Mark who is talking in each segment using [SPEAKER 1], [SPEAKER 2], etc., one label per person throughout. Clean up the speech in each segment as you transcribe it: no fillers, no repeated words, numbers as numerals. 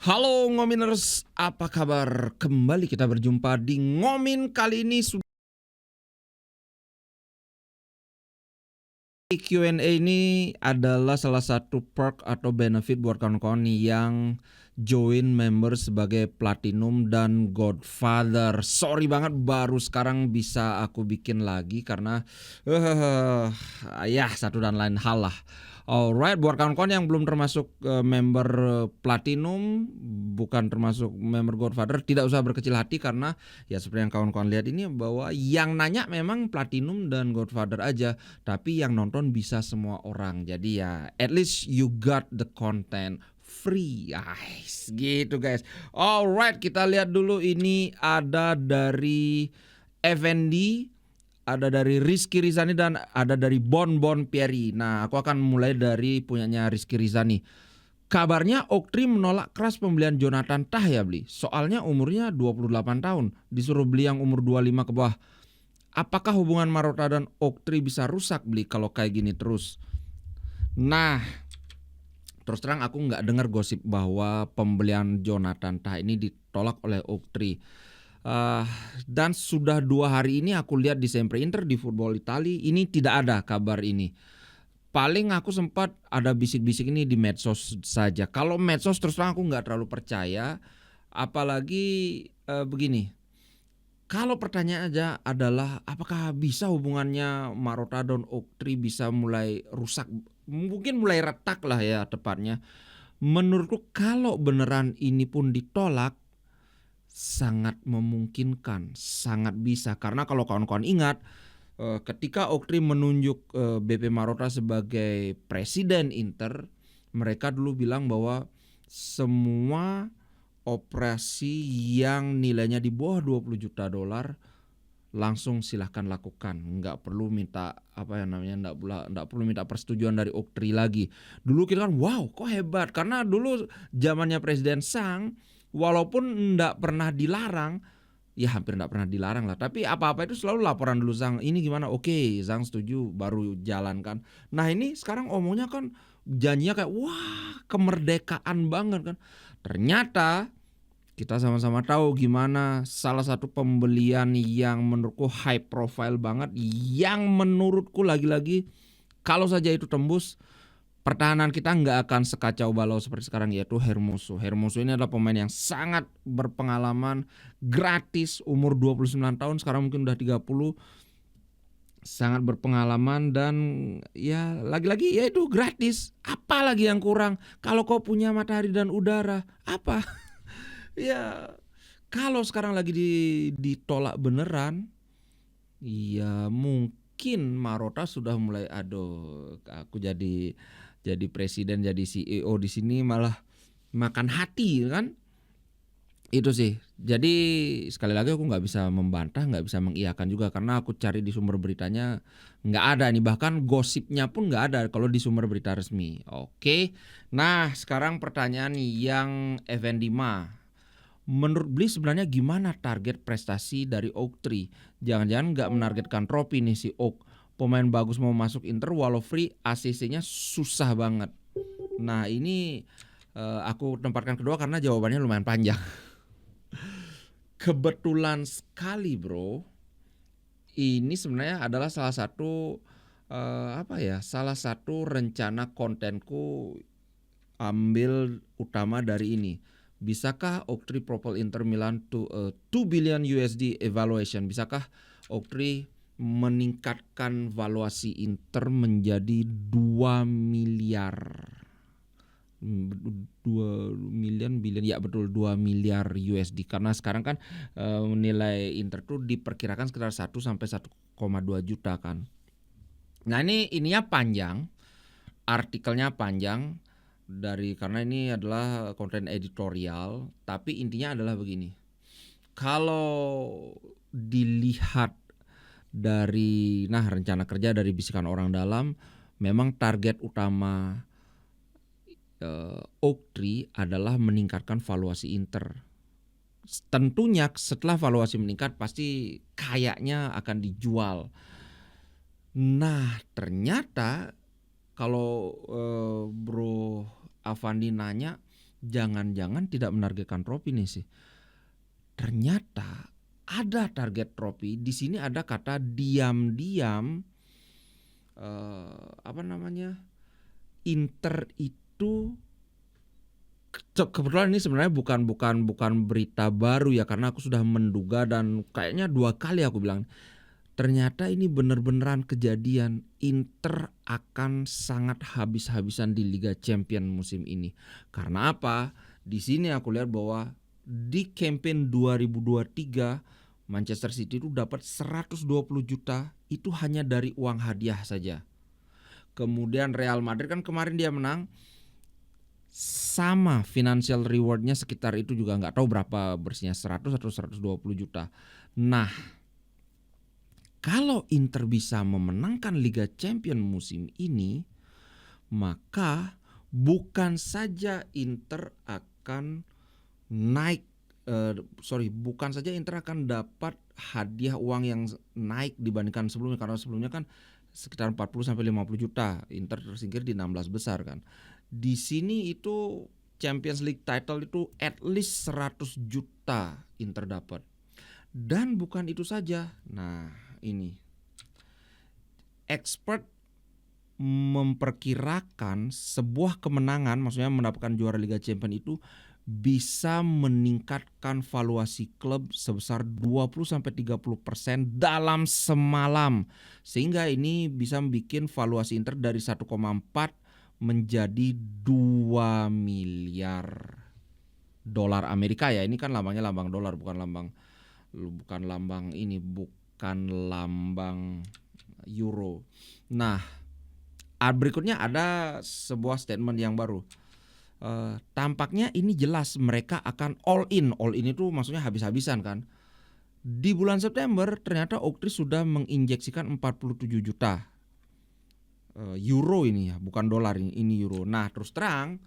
[SPEAKER 1] Halo Ngominers, apa kabar? Kembali kita berjumpa di Ngomin kali ini. Q&A ini adalah salah satu perk atau benefit buat kawan-kawan yang join member sebagai Platinum dan Godfather. Sorry banget baru sekarang bisa aku bikin lagi karena ya satu dan lain hal lah. Alright, buat kawan-kawan yang belum termasuk member Platinum, bukan termasuk member Godfather, tidak usah berkecil hati karena ya seperti yang kawan-kawan lihat ini bahwa yang nanya memang Platinum dan Godfather aja, tapi yang nonton bisa semua orang. Jadi ya at least you got the content free. Guys, gitu guys. Alright, kita lihat dulu ini ada dari Effendi, ada dari Rizky Rizani, dan ada dari Bon Pieri. Nah, aku akan mulai dari punyanya Rizky Rizani. Kabarnya Oktri menolak keras pembelian Jonathan Tah ya beli. Soalnya umurnya 28 tahun, disuruh beli yang umur 25 ke bawah. Apakah hubungan Marotta dan Oktri bisa rusak beli kalau kayak gini terus? Nah, terus terang aku nggak dengar gosip bahwa pembelian Jonathan Tah ini ditolak oleh Oktri. Dan sudah 2 hari ini aku lihat di Sempre Inter di Football Italia ini tidak ada kabar ini. Paling aku sempat ada bisik-bisik ini di medsos saja. Kalau medsos terus terang aku nggak terlalu percaya. Apalagi begini. Kalau pertanyaan aja adalah apakah bisa hubungannya Marotta dan Oktri bisa mulai rusak, mungkin mulai retak lah ya tepatnya. Menurutku kalau beneran ini pun ditolak, sangat memungkinkan, sangat bisa. Karena kalau kawan-kawan ingat, ketika Oktri menunjuk BP Marotta sebagai presiden Inter, mereka dulu bilang bahwa semua operasi yang nilainya di bawah 20 juta dolar langsung silahkan lakukan, nggak perlu minta nggak perlu minta persetujuan dari Oktri lagi. Dulu kita kan wow kok hebat, karena dulu zamannya Presiden Sang walaupun nggak pernah dilarang, ya hampir nggak pernah dilarang lah, tapi apa-apa itu selalu laporan dulu Zhang, ini gimana, oke Zhang setuju, baru jalankan. Nah ini sekarang omongnya kan janjinya kayak wah kemerdekaan banget kan. Ternyata kita sama-sama tahu gimana salah satu pembelian yang menurutku high profile banget, yang menurutku lagi-lagi kalau saja itu tembus, pertahanan kita nggak akan sekacau balau seperti sekarang, yaitu Hermoso. Hermoso ini adalah pemain yang sangat berpengalaman, gratis, umur 29 tahun, sekarang mungkin udah 30, sangat berpengalaman dan ya lagi-lagi ya itu gratis. Apa lagi yang kurang? Kalau kau punya matahari dan udara, apa? Ya kalau sekarang lagi ditolak beneran, ya mungkin Marotta sudah mulai aduh aku jadi presiden, jadi CEO di sini malah makan hati kan. Itu sih. Jadi sekali lagi aku nggak bisa membantah, nggak bisa mengiyakan juga karena aku cari di sumber beritanya nggak ada nih, bahkan gosipnya pun nggak ada kalau di sumber berita resmi. Oke. Nah sekarang pertanyaan yang Evendima. Menurut Bli sebenarnya gimana target prestasi dari Oktri? Jangan-jangan nggak menargetkan trofi nih si Oak. Pemain bagus mau masuk Inter walau free, ACC-nya susah banget. Nah ini aku tempatkan kedua karena jawabannya lumayan panjang. Kebetulan sekali bro, ini sebenarnya adalah salah satu salah satu rencana kontenku ambil utama dari ini. Bisakah Oktri propel Inter Milan to 2 billion USD evaluation? Bisakah Oktri meningkatkan valuasi Inter menjadi 2 miliar? 2 billion ya betul, 2 miliar USD, karena sekarang kan nilai Inter tuh diperkirakan sekitar 1 sampai 1,2 juta kan. Nah ini ininya panjang, artikelnya panjang karena ini adalah konten editorial, tapi intinya adalah begini. Kalau dilihat dari rencana kerja dari bisikan orang dalam, memang target utama Oktri adalah meningkatkan valuasi Inter. Tentunya setelah valuasi meningkat pasti kayaknya akan dijual. Nah ternyata kalau Bro Avandi nanya jangan-jangan tidak menargetkan trofi nih sih. Ternyata ada target trofi. Di sini ada kata diam-diam Inter itu kebetulan ini sebenarnya bukan berita baru ya, karena aku sudah menduga dan kayaknya 2 kali aku bilang. Ternyata ini bener-beneran kejadian. Inter akan sangat habis-habisan di Liga Champions musim ini. Karena apa? Di sini aku lihat bahwa di campaign 2023 Manchester City itu dapat 120 juta itu hanya dari uang hadiah saja. Kemudian Real Madrid kan kemarin dia menang, sama financial rewardnya sekitar itu juga nggak tahu berapa bersihnya, 100 atau 120 juta. Nah, kalau Inter bisa memenangkan Liga Champions musim ini, maka bukan saja Inter akan bukan saja Inter akan dapat hadiah uang yang naik dibandingkan sebelumnya, karena sebelumnya kan sekitar 40 sampai 50 juta. Inter tersingkir di 16 besar kan. Di sini itu Champions League title itu at least 100 juta Inter dapat. Dan bukan itu saja. Nah, ini expert memperkirakan sebuah kemenangan, maksudnya mendapatkan juara Liga Champions itu bisa meningkatkan valuasi klub sebesar 20-30% dalam semalam. Sehingga ini bisa membuat valuasi Inter dari 1,4 menjadi 2 miliar dolar Amerika ya. Ini kan lambangnya lambang dolar, bukan lambang euro. Nah, berikutnya ada sebuah statement yang baru. Tampaknya ini jelas mereka akan all in. All in itu maksudnya habis-habisan kan. Di bulan September ternyata Oaktree sudah menginjeksikan 47 juta euro ini ya, bukan dolar, ini euro. Nah, terus terang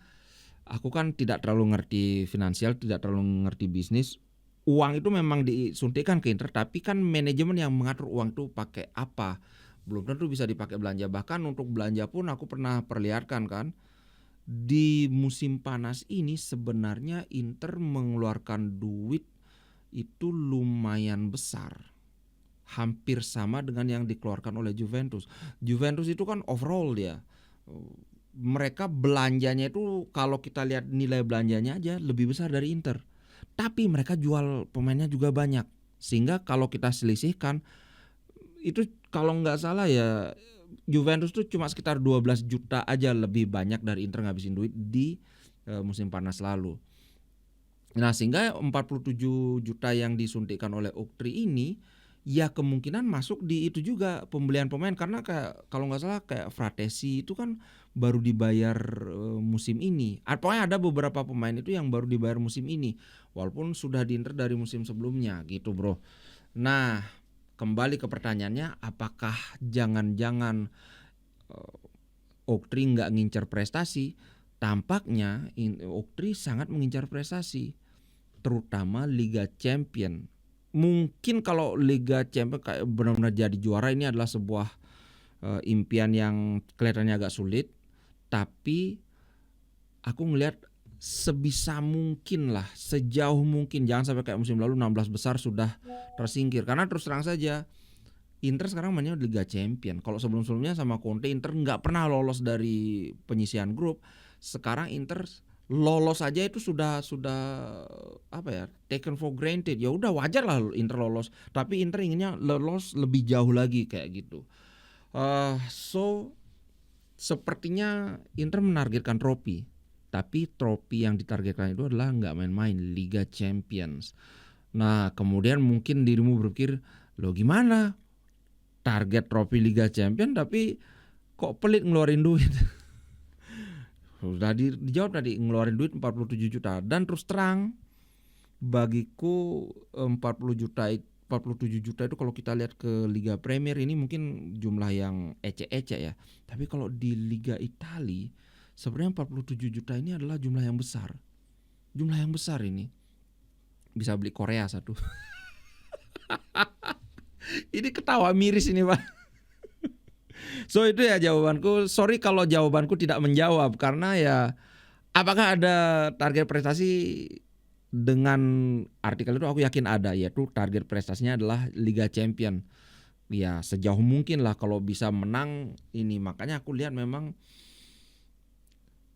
[SPEAKER 1] aku kan tidak terlalu ngerti finansial, tidak terlalu ngerti bisnis. Uang itu memang disuntikkan ke Inter, tapi kan manajemen yang mengatur uang itu pakai apa. Belum tentu bisa dipakai belanja. Bahkan untuk belanja pun aku pernah perlihatkan kan. Di musim panas ini sebenarnya Inter mengeluarkan duit itu lumayan besar. Hampir sama dengan yang dikeluarkan oleh Juventus. Juventus itu kan overall dia. Mereka belanjanya itu kalau kita lihat nilai belanjanya aja lebih besar dari Inter. Tapi mereka jual pemainnya juga banyak. Sehingga kalau kita selisihkan itu kalau nggak salah ya Juventus tuh cuma sekitar 12 juta aja lebih banyak dari Inter ngabisin duit di musim panas lalu. Nah, sehingga 47 juta yang disuntikkan oleh Oaktree ini ya kemungkinan masuk di itu juga pembelian pemain, karena kayak kalau nggak salah kayak Fratesi itu kan baru dibayar musim ini. Pokoknya ada beberapa pemain itu yang baru dibayar musim ini walaupun sudah di Inter dari musim sebelumnya gitu, Bro. Nah, kembali ke pertanyaannya, apakah jangan-jangan Oaktree nggak ngincar prestasi? Tampaknya Oaktree sangat mengincar prestasi, terutama Liga Champions. Mungkin kalau Liga Champions kayak benar-benar jadi juara ini adalah sebuah impian yang kelihatannya agak sulit, tapi aku ngelihat sebisa mungkin lah, sejauh mungkin, jangan sampai kayak musim lalu 16 besar sudah tersingkir. Karena terus terang saja Inter sekarang mainnya Liga Champions. Kalau sebelum-sebelumnya sama Conte Inter nggak pernah lolos dari penyisihan grup. Sekarang Inter lolos aja itu sudah taken for granted. Ya udah wajar lah Inter lolos, tapi Inter inginnya lolos lebih jauh lagi kayak gitu. So sepertinya Inter menargetkan trofi, tapi trofi yang ditargetkan itu adalah nggak main-main, Liga Champions. Nah, kemudian mungkin dirimu berpikir, lo gimana target trofi Liga Champions tapi kok pelit ngeluarin duit? Sudah dijawab tadi, ngeluarin duit 47 juta. Dan terus terang bagiku 47 juta itu kalau kita lihat ke Liga Premier ini mungkin jumlah yang ecek-ecek ya. Tapi kalau di Liga Italia sebenarnya 47 juta ini adalah jumlah yang besar. Jumlah yang besar ini. Bisa beli Korea satu. Ini ketawa miris ini, Pak. So itu ya jawabanku. Sorry kalau jawabanku tidak menjawab, karena ya Apakah ada target prestasi dengan artikel itu? Aku yakin ada, yaitu target prestasinya adalah Liga Champion. Ya sejauh mungkin lah kalau bisa menang ini. Makanya aku lihat memang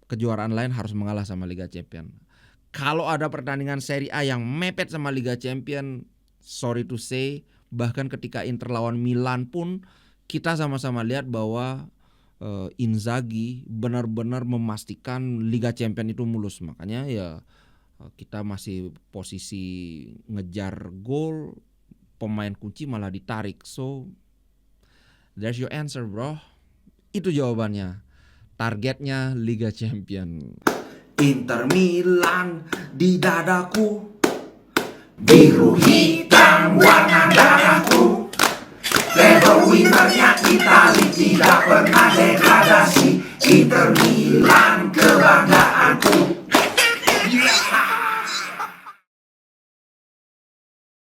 [SPEAKER 1] kejuaraan lain harus mengalah sama Liga Champion. Kalau ada pertandingan Serie A yang mepet sama Liga Champion, sorry to say, bahkan ketika Inter lawan Milan pun kita sama-sama lihat bahwa Inzaghi benar-benar memastikan Liga Champion itu mulus. Makanya ya kita masih posisi ngejar gol, pemain kunci malah ditarik. So there's your answer, bro. Itu jawabannya. Targetnya Liga Champion.
[SPEAKER 2] Inter Milan di dadaku, biru hitam warna darahku. Level winnernya Itali tidak pernah degradasi. Inter Milan kebanggaanku.